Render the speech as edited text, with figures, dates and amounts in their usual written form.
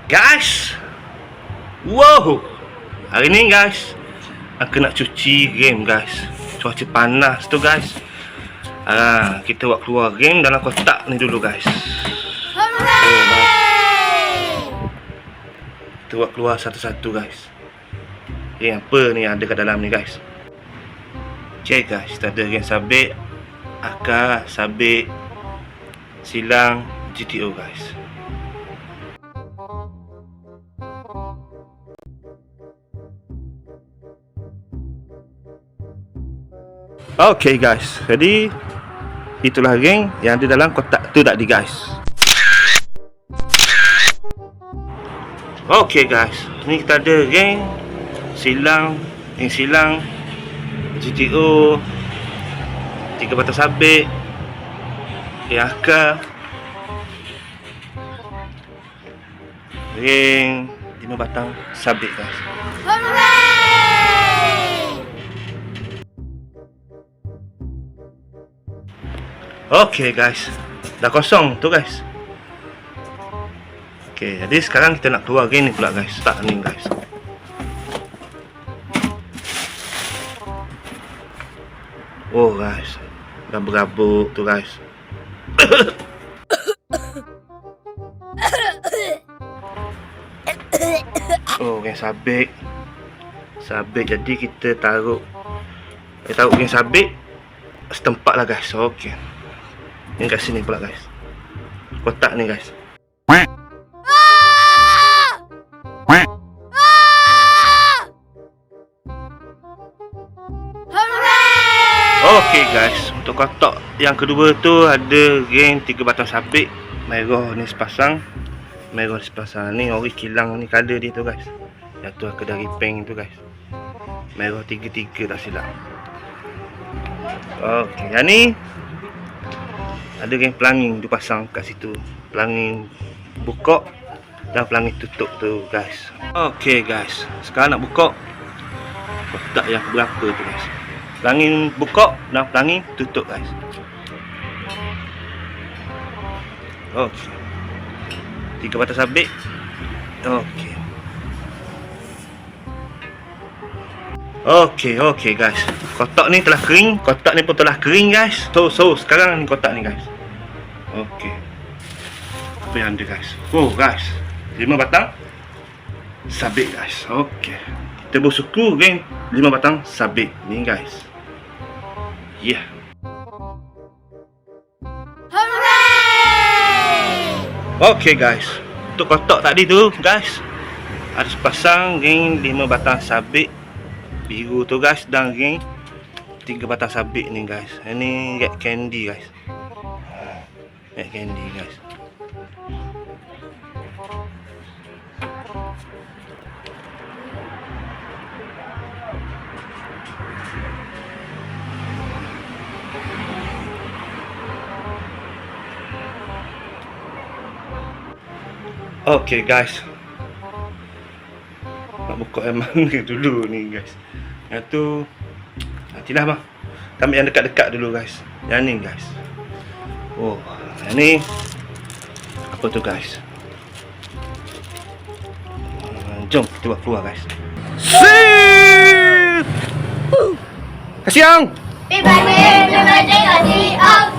Guys, wow, hari ni guys aku nak cuci game guys. Cuaca panas tu guys. Kita buat keluar game dalam kotak ni dulu guys. Kita buat keluar satu-satu guys. Apa ni ada kat dalam ni guys. Okay guys, kita ada game sabit, akar, sabit, silang, GTO guys. Okay guys, jadi itulah geng yang ada dalam kotak tu tadi guys. Okay guys, ni kita ada geng silang, GTO, 3 batang sabit, akar, geng 5 batang sabit guys. Okay guys, dah kosong tu guys. Okay, jadi sekarang kita nak keluar game ni pula guys. Start ni guys. Oh guys, dah berabuk tu guys. Oh, game sabit. Jadi kita taruh game sabit setempat lah guys. Okay, ni kat sini pula guys. Kotak ni guys. Okay guys, untuk kotak yang kedua tu ada geng 3 batang sabit. Merah ni sepasang, ni ori kilang ni color dia tu guys. Yang tu aku dari peng tu guys. Merah 3 tak silap. Okay, yang ni ada geng pelangi tu pasang kat situ. Pelangi buka dan pelangi tutup tu guys. Okay guys, sekarang nak buka kotak yang berapa tu guys. Pelangi buka dan pelangi tutup guys. Okay, 3 batang sabit. Okay guys, kotak ni telah kering. Kotak ni pun telah kering guys. So sekarang ni kotak ni guys. Okay, apa yang ada guys? Oh guys, 5 batang sabit guys. Okay, kita bersyukur geng 5 batang sabit ni guys. Yeah. Okay guys, untuk kotak tadi tu guys, ada sepasang geng 5 batang sabit biru tu guys, dan geng 3 batang sabit ni guys. Ini red candy guys. Red candy guys. Okay guys, nak buka yang mana dulu ni guys. Yang tu nantilah bang. Kita ambil yang dekat-dekat dulu guys. Yang ni guys. Oh, yang ni apa tu guys? Jom kita buat keluar guys. Kasih yang. Terima kasih.